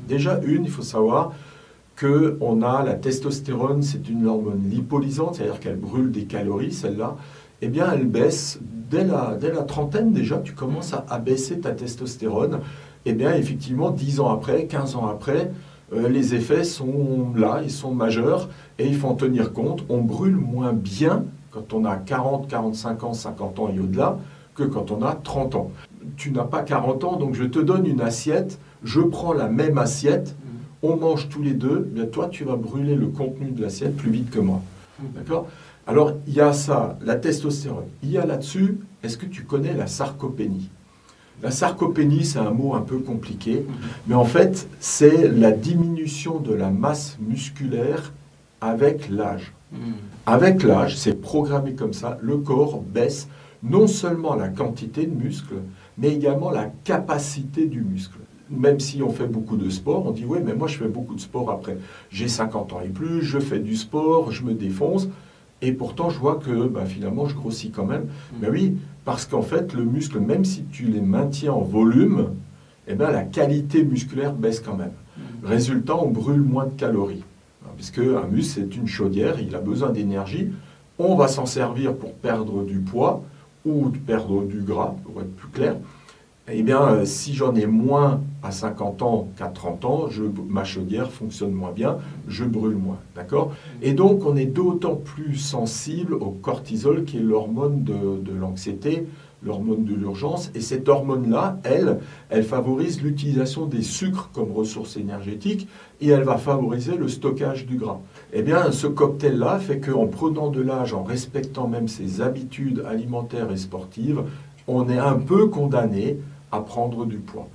Déjà, il faut savoir qu'on a la testostérone, c'est une hormone lipolisante, c'est-à-dire qu'elle brûle des calories, celle-là. Eh bien, elle baisse dès la trentaine déjà, tu commences à baisser ta testostérone. Eh bien, effectivement, 10 ans après, 15 ans après, les effets sont là, ils sont majeurs et il faut en tenir compte. On brûle moins bien quand on a 40, 45 ans, 50 ans et au-delà que quand on a 30 ans. Tu n'as pas 40 ans, donc je te donne une assiette, je prends la même assiette, on mange tous les deux, bien toi tu vas brûler le contenu de l'assiette plus vite que moi. D'accord ? Alors il y a ça, la testostérone. Il y a là-dessus, est-ce que tu connais la sarcopénie ? La sarcopénie, c'est un mot un peu compliqué, mais en fait, c'est la diminution de la masse musculaire avec l'âge. Avec l'âge, c'est programmé comme ça, le corps baisse non seulement la quantité de muscles, mais également la capacité du muscle. Même si on fait beaucoup de sport, on dit oui, mais moi je fais beaucoup de sport après. J'ai 50 ans et plus, je fais du sport, je me défonce, et pourtant je vois que finalement je grossis quand même. Mais oui, parce qu'en fait, le muscle, même si tu les maintiens en volume, eh ben, la qualité musculaire baisse quand même. Résultat, on brûle moins de calories. Puisque un muscle, c'est une chaudière, il a besoin d'énergie. On va s'en servir pour perdre du poids ou perdre du gras, pour être plus clair. Eh bien, si j'en ai moins à 50 ans qu'à 30 ans, ma chaudière fonctionne moins bien, je brûle moins, d'accord ? Et donc, on est d'autant plus sensible au cortisol, qui est l'hormone de l'anxiété, l'hormone de l'urgence. Et cette hormone-là, elle favorise l'utilisation des sucres comme ressource énergétique et elle va favoriser le stockage du gras. Eh bien, ce cocktail-là fait qu'en prenant de l'âge, en respectant même ses habitudes alimentaires et sportives, on est un peu condamné à prendre du poids.